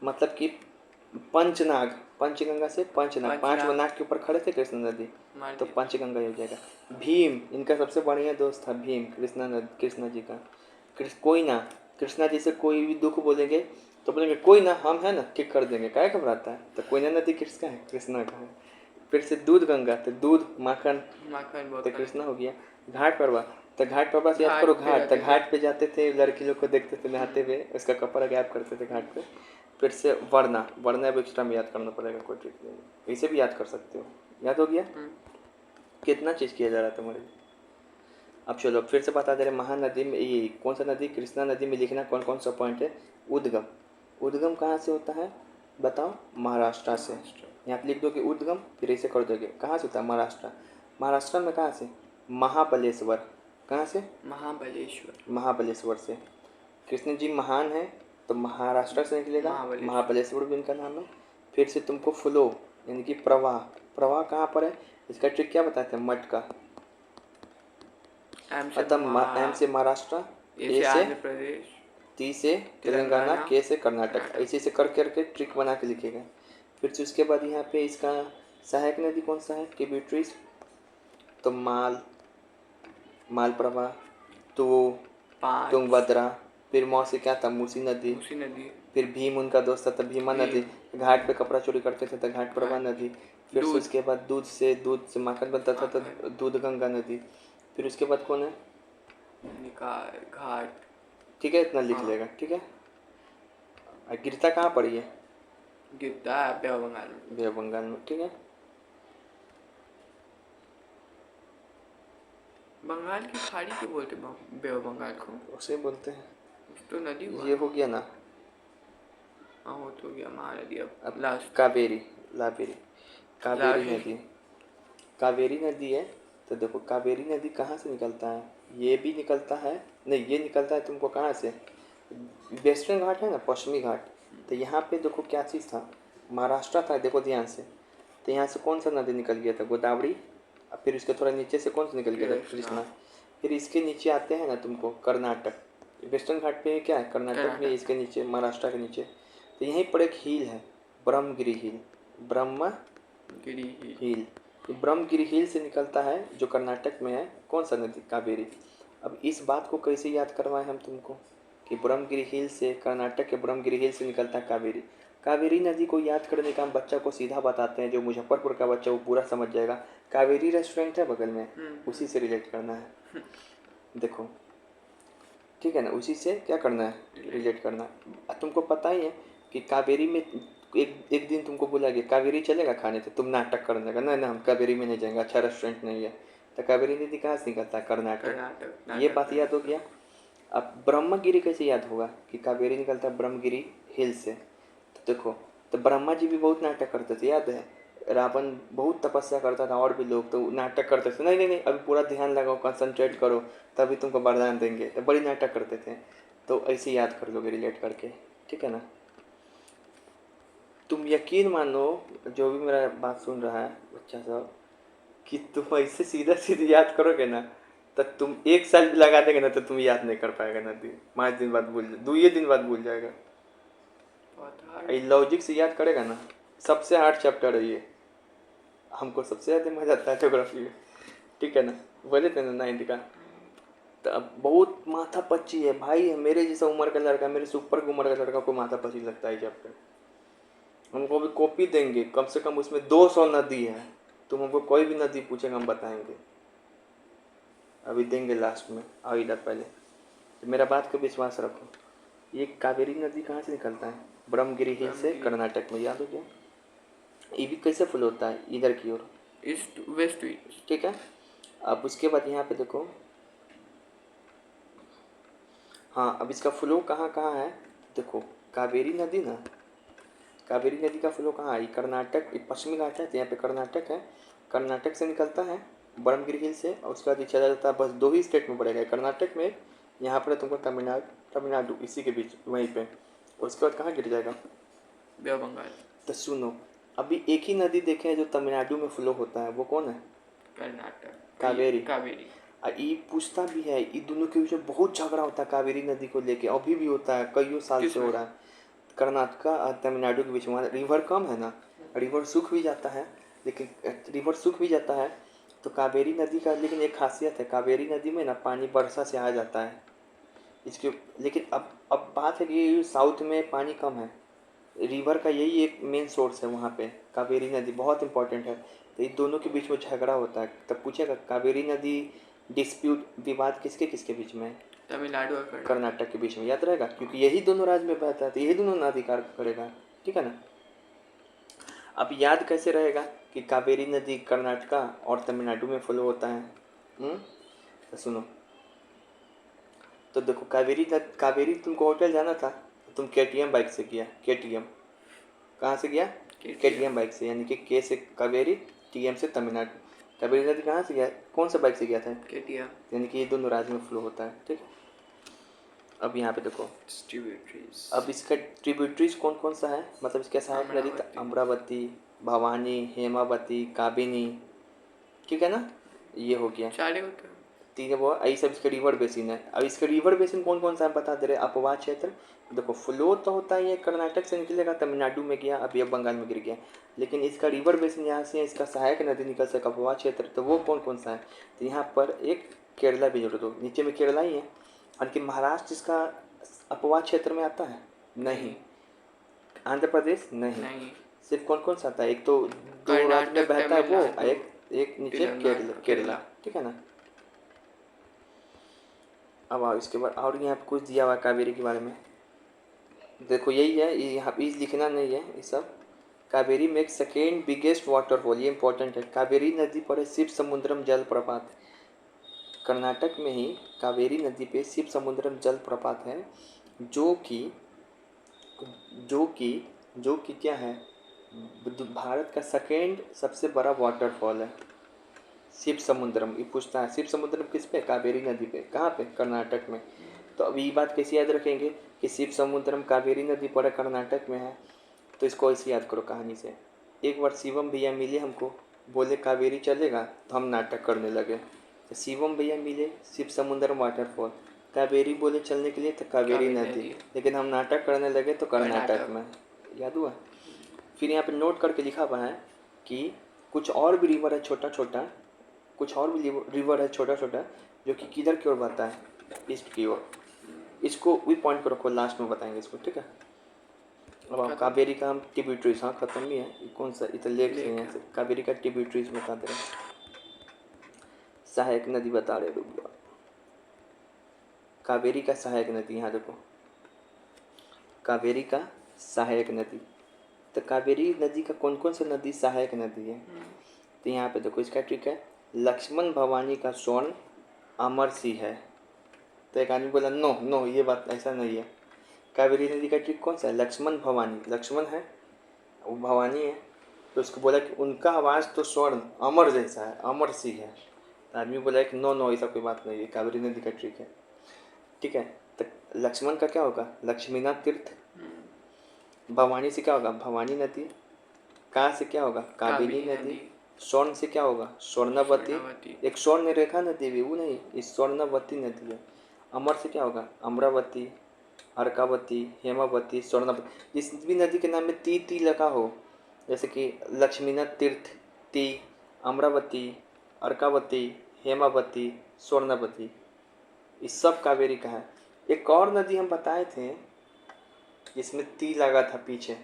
मतलब कि पंचनाग। पंचगंगा से पंचनाग, 5 नाग के ऊपर खड़े थे कृष्ण नदी, तो पंचगंगा हो जाएगा। भीम, इनका सबसे बढ़िया दोस्त था भीम, कृष्णा जी का। कोयना, कृष्णा जी से कोई भी दुख बोलेंगे तो बोलेंगे कोई ना, हम है ना, किक कर देंगे, क्या घबराता है। तो कोयना नदी किसका है, कृष्णा का है। फिर से दूध गंगा, तो दूध माखन, तो कृष्णा हो गया। घाट प्रभा, तो घाट प्रभा से याद करो घाट, तो घाट पे जाते थे, लड़की लोग को देखते थे नहाते हुए, उसका कपड़ा गैप करते थे घाट पे। फिर से वर्णा अब एक्स्ट्रा में याद करना पड़ेगा, कोई ट्रिक नहीं, ऐसे भी याद कर सकते हो। याद हो गया, कितना चीज़ किया जा रहा है तुम्हारे। अब चलो फिर से बता दे रहे, महानदी में ये कौन सा नदी, कृष्णा नदी में लिखना कौन कौन सा पॉइंट है। उद्गम कहाँ से होता है बताओ, महाराष्ट्र से। यहाँ पे लिख दो कि उद्गम, फिर ऐसे कर दोगे कहाँ से होता है, महाराष्ट्र में कहाँ से, महाबलेश्वर। कहाँ से, महाबलेश्वर से। कृष्ण जी महान है तो महाराष्ट्र से निकलेगा, महाबलेश्वर। महाबलेश्वर भी इनका नाम है। फिर से तुमको फ्लो यानी कि प्रवाह, प्रवाह कहाँ पर है, इसका ट्रिक क्या बताते हैं, मट का। एम से अतः एम से महाराष्ट्र, ए से आंध्र प्रदेश, टी से तेलंगाना, के से कर्नाटक, ऐसे ऐसे कर करके ट्रिक बना के लिखेगा। फिर से उसके बाद यहाँ पे इसका सहायक नदी कौन सा है, ट्रिब्यूटरीज, तो मालप्रभा, तो पाँच, तुंगभद्रा, फिर मौ से क्या था, मूसी नदी, मूसी नदी, फिर भीम उनका दोस्त था तो भीमा नदी, घाट पे कपड़ा चोरी करते थे तो घाट प्रभा नदी। फिर से दूध, उसके बाद दूध से माखन बनता था तो दूध गंगा नदी। फिर उसके बाद कौन है, निकाय, घाट, ठीक है, इतना लिख हाँ। लेगा, ठीक है। और गिरता कहाँ पड़ी है, गिरता है बे ऑफ बंगाल में। बे ऑफ बंगाल में, ठीक है। बंगाल की खाड़ी क्यों बोलते बे ऑफ बंगाल को, उसे बोलते हैं। तो नदी हुआ। ये हो गया ना, हाँ हो तो गया महानदी। अब अब लास्ट कावेरी, लावेरी, कावेरी लावेरी। नदी, कावेरी नदी है। तो देखो कावेरी नदी कहाँ से निकलता है, ये भी निकलता है, नहीं ये निकलता है तुमको कहाँ से, वेस्टर्न घाट है ना, पश्चिमी घाट। तो यहाँ पे देखो क्या चीज़ था, महाराष्ट्र था, देखो ध्यान से। तो यहाँ से कौन सा नदी निकल गया था, गोदावरी। और फिर उसके थोड़ा नीचे से कौन सा निकल गया था, कृष्णा। फिर इसके नीचे आते हैं ना तुमको कर्नाटक, वेस्टर्न घाट पे क्या है, कर्नाटक में, इसके नीचे महाराष्ट्र के नीचे। तो यहीं पर एक हिल है, ब्रह्मगिरी हिल, ब्रह्मगिरी हिल। ये ब्रह्मगिरी हिल से निकलता है जो कर्नाटक में है, कौन सा नदी, कावेरी। अब इस बात को कैसे याद करवाएं हम तुमको कि ब्रह्मगिरी हिल से, कर्नाटक के ब्रह्मगिरी हिल से निकलता है कावेरी। कावेरी नदी को याद करने का हम बच्चा को सीधा बताते हैं, जो मुजफ्फरपुर का बच्चा वो पूरा समझ जाएगा। कावेरी रेस्टोरेंट है बगल में, उसी से रिलेट करना है, देखो, ठीक है ना, उसी से क्या करना है, रिलेट करना है। तुमको पता ही है कि कावेरी में एक दिन तुमको बोला गया कावेरी चलेगा खाने, तो तुम नाटक करने लगा, ना ना हम कावेरी में नहीं जाएंगे, अच्छा रेस्टोरेंट नहीं है। तो कावेरी नदी कहाँ से निकलता है, कर्नाटक, ये बात याद हो गया। अब ब्रह्मगिरी कैसे याद होगा कि कावेरी निकलता है ब्रह्मगिरी हिल से। तो देखो, तो ब्रह्मा जी भी बहुत नाटक करते थे, याद है, रावण बहुत तपस्या करता था और भी लोग, तो नाटक करते थे, नहीं नहीं नहीं अभी पूरा ध्यान लगाओ, कंसंट्रेट करो, तभी तुमको वरदान देंगे, तो बड़ी नाटक करते थे। तो ऐसे याद कर लोगे रिलेट करके, ठीक है ना। तुम यकीन मानो, जो भी मेरा बात सुन रहा है बच्चा सब, कि तुम ऐसे सीधा सीधे याद करोगे ना, तो तुम 1 साल भी लगा देंगे ना तो तुम याद नहीं कर पाएगा ना, 5 दिन बाद भूल, 2 दिन बाद भूल जाएगा। ये लॉजिक से याद करेगा ना, सबसे हार्ड चैप्टर है ये, हमको सबसे ज़्यादा मजा आता है ज्योग्राफी में, ठीक है ना, बोले थे ना 9th का। तो अब बहुत माथा पच्ची है भाई, मेरे जैसा उम्र का लड़का, मेरे से ऊपर की उम्र का लड़का को माथा पच्ची लगता है चैप्टर। हमको भी कॉपी देंगे, कम से कम उसमें 200 नदी है, तुम हमको कोई भी नदी पूछेगा हम बताएंगे, अभी देंगे लास्ट में, आओ इधर पहले। तो मेरा बात का विश्वास रखो, ये कावेरी नदी कहाँ से निकलता है, ब्रह्मगिरी हिल से, कर्नाटक में, याद हो गया। ये भी कैसे फ्लो होता है, इधर की ओर, ईस्ट वेस्ट, ठीक है। अब उसके बाद यहाँ पे देखो, हाँ अब इसका फ्लो कहाँ कहाँ है, देखो कावेरी नदी ना, कावेरी नदी का फ्लो कहाँ है, कर्नाटक, पश्चिमी घाट है तो यहाँ पे कर्नाटक है, कर्नाटक से निकलता है ब्रह्मगिरी हिल से, और उसके बाद ये चला जाता है, बस 2 ही स्टेट में पड़ेगा, कर्नाटक में, यहाँ पर तुमको तमिलनाडु इसी के बीच वहीं पे, उसके बाद कहाँ गिर जाएगा, बे ऑफ बंगाल। तो सुनो, अभी एक ही नदी देखे हैं जो तमिलनाडु में फ्लो होता है, वो कौन है, कर्नाटक, कावेरी। कावेरी। ये पूछता भी है, ये दोनों के बीच में बहुत झगड़ा होता है कावेरी नदी को लेके, अभी भी होता है, कईयों साल से हो रहा है, कर्नाटक और तमिलनाडु के बीच में। रिवर कम है ना, रिवर सूख भी जाता है, लेकिन रिवर सूख भी जाता है तो कावेरी नदी का लेकिन एक खासियत है, कावेरी नदी में ना पानी वर्षा से आ जाता है इसके, लेकिन अब बात है कि साउथ में पानी कम है, रिवर का यही एक मेन सोर्स है वहाँ पे, कावेरी नदी बहुत इंपॉर्टेंट है। तो इन दोनों के बीच में झगड़ा होता है, तब पूछेगा कावेरी नदी डिस्प्यूट, विवाद किसके किसके बीच में है, तमिलनाडु और कर्नाटक के बीच में, याद रहेगा, क्योंकि यही दोनों राज्य में बहता है तो यही दोनों ना अधिकार करेगा, ठीक है ना। अब याद कैसे रहेगा कि कावेरी नदी कर्नाटका और तमिलनाडु में फ्लो होता है, तो सुनो, तो देखो कावेरी तुमको होटल जाना था, तुम KTM बाइक से किया, KTM कहाँ से गया, KTM बाइक से, यानी कि के से कावेरी, TM से तमिलनाडु। कावेरी नदी कहाँ से गया, कौन सा बाइक से गया था, KTM, यानी कि ये दोनों राज्य में फ्लो होता है, ठीक है। अब यहाँ पे देखो, ट्रिब्यूटरीज। अब इसका ट्रिब्यूटरीज कौन कौन सा है, मतलब इसके सहायक नदी तो अमरावती। अमरावती, भवानी, हेमावती, काबिनी, ठीक है ना, ये हो गया। चारे होते हैं। ठीक है वो, यही सब इसके रिवर बेसिन है। अब इसके रिवर बेसिन कौन कौन सा है बता दे रहे, अपवाह क्षेत्र। देखो फ्लो तो होता है, ये कर्नाटक से निकलेगा, तमिलनाडु में गया, अब ये बंगाल में गिर गया, लेकिन इसका रिवर बेसिन यहाँ से इसका सहायक नदी निकल सका अपवाह क्षेत्र, तो वो कौन कौन सा है, तो यहाँ पर एक केरला भी जोड़ दो, नीचे में केरला ही है। और कि महाराष्ट्र इसका अपवाह क्षेत्र में आता है, नहीं। आंध्र प्रदेश नहीं। नहीं। सिर्फ कौन कौन सा आता है, एक तो दो राज्य में कर्नाटक, बहता है वो, तमिलनाडु, एक एक नीचे केरला, तेलंगाना, केरला, ठीक है ना। अब आओ इसके बाद, और यहाँ पे कुछ दिया हुआ है कावेरी के बारे में, देखो यही है, ये यहाँ पे लिखना नहीं है ये सब। कावेरी में एक सेकेंड बिगेस्ट वाटरफॉल, ये इंपॉर्टेंट है, कावेरी नदी पर है शिव समुद्रम जलप्रपात। कर्नाटक में ही कावेरी नदी पे शिव समुद्रम जलप्रपात है, जो कि जो कि जो कि क्या है, भारत का सेकेंड सबसे बड़ा वाटरफॉल है शिव समुद्रम। ये पूछता है शिव समुद्रम किस पे, कावेरी नदी पे, कहाँ पे, कर्नाटक में। तो अब ये बात कैसे याद रखेंगे कि शिव समुद्रम कावेरी नदी पर कर्नाटक में है, तो इसको ऐसे याद करो कहानी से। एक बार शिवम भैया मिले हमको, बोले कावेरी चलेगा, तो हम नाटक करने लगे। तो शिवम भैया मिले, शिव समुद्रम वाटरफॉल, कावेरी बोले चलने के लिए, तो कावेरी नदी, लेकिन हम नाटक करने लगे तो कर्नाटक में, याद हुआ। फिर यहाँ पे नोट करके लिखा हुआ है कि कुछ और भी रिवर है छोटा छोटा, कुछ और भी रिवर है छोटा छोटा, जो कि किधर की ओर बहता है, ईस्ट की ओर। इसको भी पॉइंट पर रखो, लास्ट में बताएंगे इसको, ठीक है। अब आप कावेरी का हम ट्रिब्यूटरीज, हाँ खत्म ही है, ये कौन सा, इधर लेक से यहाँ से कावेरी का ट्रिब्यूटरीज बता दे रहे हैं, सहायक नदी बता रहे रुक, कावेरी का सहायक नदी, यहाँ देखो कावेरी का सहायक नदी। तो कावेरी नदी का कौन कौन सा नदी सहायक नदी है, तो यहाँ पे देखो इसका ट्रिक है, लक्ष्मण भवानी का स्वर्ण अमर सी है। तो एक आदमी बोला नो नो, ये बात ऐसा नहीं है, कावेरी नदी का ट्रिक कौन सा है, लक्ष्मण भवानी, लक्ष्मण है वो भवानी है, तो उसको बोला कि उनका आवाज़ तो स्वर्ण अमर जैसा है, अमर सी है। तो आदमी बोला कि नो नो, ऐसा कोई बात नहीं है, कावेरी नदी का ट्रिक है, ठीक है। तो लक्ष्मण का क्या होगा, लक्ष्मीनाथ तीर्थ, भवानी से क्या होगा, भवानी नदी, का से क्या होगा, काबिनी नदी, स्वर्ण से क्या होगा, स्वर्णवती, एक स्वर्ण रेखा नदी भी वो नहीं, इस स्वर्णवती नदी है। अमर से क्या होगा, अमरावती, अर्कावती, हेमावती, स्वर्णवती, जिस भी नदी के नाम में ती ती लगा हो, जैसे कि लक्ष्मीनाथ तीर्थ ती, अमरावती, अर्कावती, हेमावती, स्वर्णवती, इस सब कावेरी का है। एक और नदी हम बताए थे जिसमें ती लगा था पीछे,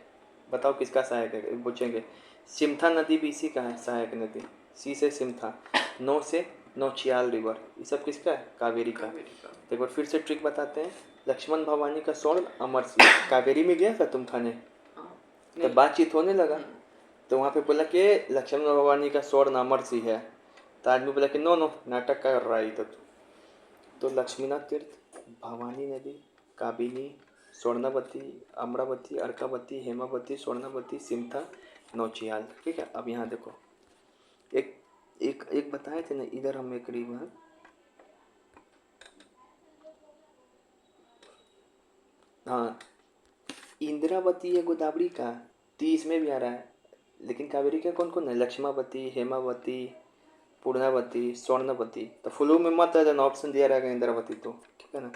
बताओ किसका सहायक है, पूछेंगे। सिमथा नदी भी इसी का है सहायक नदी, सी से सिमथा, नौ से नौचियाल रिवर, ये सब किसका है, कावेरी का। एक बार फिर से ट्रिक बताते हैं, लक्ष्मण भवानी का स्वर्ण अमर सी, कावेरी में गया था तुम खाने, तो बातचीत होने लगा, तो वहाँ पे बोला कि लक्ष्मण भवानी का स्वर्ण अमर सी है, तो आदमी बोला कि नो नो, नाटक कर रहा है तो लक्ष्मीनाथ तीर्थ, भवानी नदी, काबिनी, स्वर्णवती, अमरावती, अर्कावती, हेमावती, स्वर्णवती, सिमथा, नौचियाल, ठीक है। अब यहाँ देखो, एक एक एक बताए थे ना, इधर हम एक रिवर, हाँ इंद्रावती है गोदावरी का, तीस में भी आ रहा है, लेकिन कावेरी का कौन कौन है, लक्ष्मावती, हेमावती, पूर्णावती, स्वर्णवती, तो फ्लो में मत आ जाना, ऑप्शन दिया रहेगा इंद्रावती, तो ठीक है ना।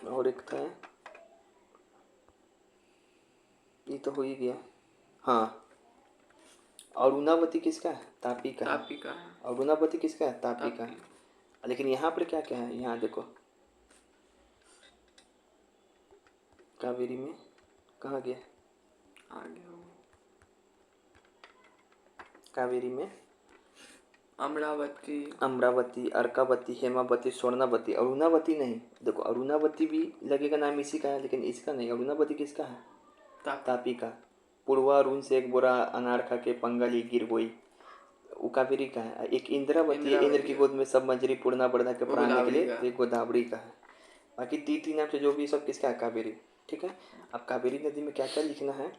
और एक था, ये तो हो ही गया, हाँ अरुणावती किसका है, तापी का है, तापी का है। अरुणावती किसका है, तापी का है। लेकिन यहाँ पर क्या क्या है, यहाँ देखो कावेरी में कहाँ गया, कावेरी में अमरावती, अमरावती, अर्कावती, हेमावती, स्वर्णावती, अरुणावती नहीं, देखो अरुणावती भी लगेगा नाम इसी का है, लेकिन इसका नहीं, अरुणावती किसका है, तापी का। पूर्वा अरुण से एक बोरा अनार खा के पंगाली गिर गई, वो कावेरी का है। एक इंद्रावती है, इंद्र की गोद में सब मंजरी पूर्णा बढ़ा के प्राण निकले, तो एक गोदावरी का है। बाकी तीन नाम से जो भी सब किसका है, कावेरी, ठीक है। अब कावेरी नदी में क्या क्या लिखना है,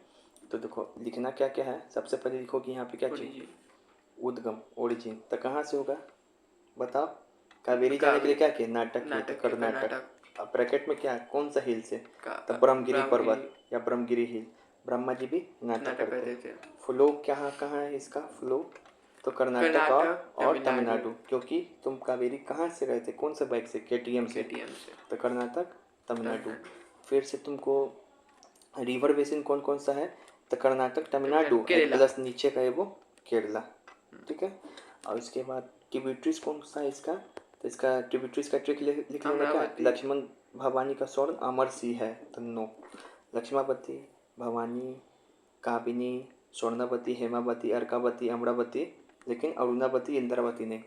तो देखो लिखना क्या क्या है, सबसे पहले लिखो कि यहाँ पे क्या चाहिए, उद्गम, ओरिजिन, तो कहाँ से होगा बताओ, कावेरी जाने के लिए क्या किया, नाटक किया, तो कर्नाटक, अब ब्रैकेट में क्या है, कौन सा हिल से, तो का ब्रह्मगिरी ब्रह्मगिरी पर्वत या ब्रह्मगिरी हिल। ब्रह्मा जी भी नाटक नाटक करते करते हैं। थे। फ्लो कहाँ कहाँ है इसका फ्लो, तो कर्नाटक कर्नाटक, और तमिलनाडु, तमिलनाडु। क्योंकि तुम कावेरी कहाँ से गए थे, कौन सा बाइक से, केटीएम से, केटीएम से, तो कर्नाटक तमिलनाडु। तमिलनाडु, फिर से तुमको रिवर बेसिन कौन कौन सा है, तो कर्नाटक तमिलनाडु केरला, प्लस नीचे का है वो केरला। ठीक है, और उसके बाद ट्रिब्यूटरीज कौन सा है इसका, तो इसका ट्रिब्यूटरीज का ट्रिक लिख लेना क्या, अमरावती, लक्ष्मण भवानी का स्वर्ण अमर सी है, तो नो। लक्ष्मावती, भवानी, काबिनी, स्वर्णावती, हेमावती, अर्कावती, अमरावती, लेकिन अरुणावती इंद्रावती नहीं।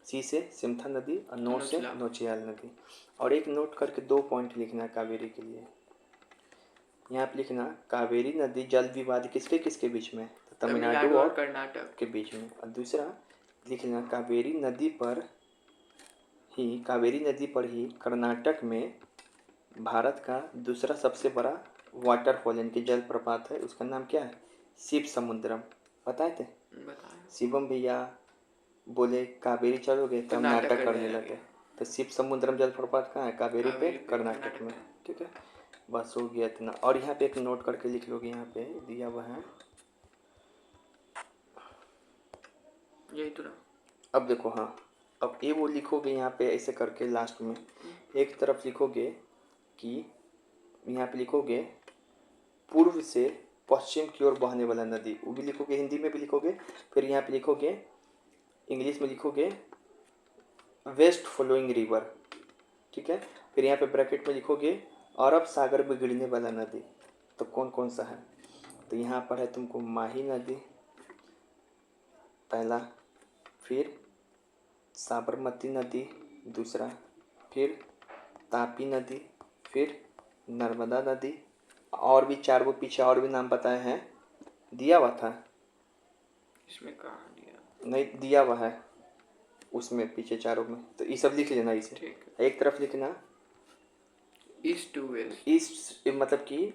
सी से सिमथा नदी और नो से नोचला, नोचियाल नदी। और एक नोट करके 2 पॉइंट लिखना है कावेरी के लिए। यहाँ पे लिखना कावेरी नदी जल विवाद किसके किसके बीच में है, तो तमिलनाडु और कर्नाटक के बीच में। और दूसरा लिख लेना कावेरी नदी पर ही कर्नाटक में भारत का दूसरा सबसे बड़ा वाटरफॉल यानी कि जलप्रपात है, उसका नाम क्या है, शिव समुद्रम। बताए थे, बताया, शिवम भैया बोले कावेरी चलोगे, तो हम नाटक करने लगे। तो शिव समुद्रम जलप्रपात कहाँ है, कावेरी पे, कर्नाटक में। ठीक है, बस हो गया इतना। और यहाँ पे एक नोट करके लिख लोगे, यहाँ पे दिया हुआ है, यही तो ना। अब देखो, हाँ अब ये वो लिखोगे यहाँ पे ऐसे करके लास्ट में एक तरफ लिखोगे कि यहाँ पे लिखोगे पूर्व से पश्चिम की ओर बहने वाला नदी, वो भी लिखोगे, हिंदी में भी लिखोगे। फिर यहाँ पे लिखोगे इंग्लिश में लिखोगे वेस्ट फ्लोइंग रिवर। ठीक है, फिर यहाँ पे ब्रैकेट में लिखोगे अरब सागर में गिरने वाला नदी, तो कौन कौन सा है, तो यहाँ पर है तुमको माही नदी पहला, फिर साबरमती नदी दूसरा, फिर तापी नदी, फिर नर्मदा नदी, और भी 4 वो पीछे और भी नाम बताए हैं, दिया हुआ था, इसमें कहाँ दिया, नहीं दिया हुआ है उसमें पीछे 4 में, तो ये सब लिख लेना इसे। ठीक एक तरफ लिखना ईस्ट टू वेस्ट, ईस्ट मतलब कि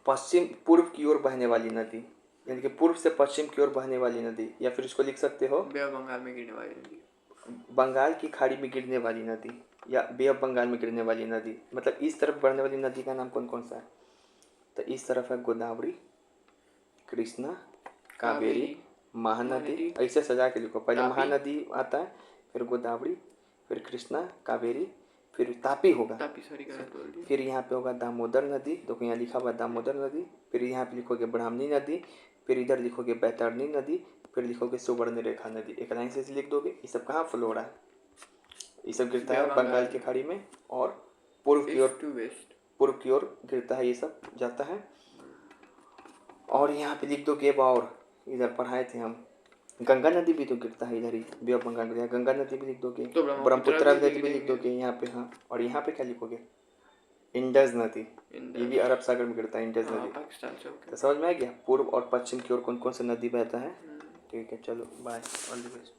पश्चिम पूर्व की ओर बहने वाली नदी, यानी कि पूर्व से पश्चिम की ओर बहने वाली नदी, या फिर इसको लिख सकते हो बे ऑफ बंगाल में गिरने वाली नदी, बंगाल की खाड़ी में गिरने वाली नदी, या बे ऑफ बंगाल में गिरने वाली नदी। मतलब इस तरफ बढ़ने वाली नदी का नाम कौन कौन सा है, तो इस तरफ है गोदावरी, कृष्णा, कावेरी, महानदी। ऐसे सजा के लिखो, पहले महानदी आता है, फिर गोदावरी, फिर कृष्णा, कावेरी, फिर तापी होगा, तापी, सॉरी गलत बोल दिया, फिर यहाँ पे होगा दामोदर नदी, देखो यहाँ लिखा हुआ दामोदर नदी, फिर यहाँ पे लिखोगे ब्राह्मणी नदी, फिर इधर लिखोगे बैतरणी नदी, फिर लिखोगे सुवर्ण रेखा नदी। एक लाइन से लिख दोगे। ये सब कहाँ फ्लो हो रहा है, ये सब गिरता है बंगाल की खाड़ी में, और पूर्व की ओर, टू वेस्ट, पूर्व की ओर गिरता है, ये सब जाता है। और यहाँ पे लिख दोगे, और इधर पढ़ाए थे हम, गंगा नदी भी तो गिरता है इधर ही, बे ऑफ बंगाल में, गंगा नदी भी लिख दोगे, तो ब्रह्मपुत्र नदी भी लिख दोगे यहाँ पे। हाँ, और यहाँ पे क्या लिखोगे, इंडस नदी, ये भी अरब सागर में गिरता है, इंडस नदी। पाकिस्तान से, तो समझ में आ गया पूर्व और पश्चिम की ओर कौन कौन सा नदी बहता है। ठीक है, चलो बाय, ऑल द बेस्ट।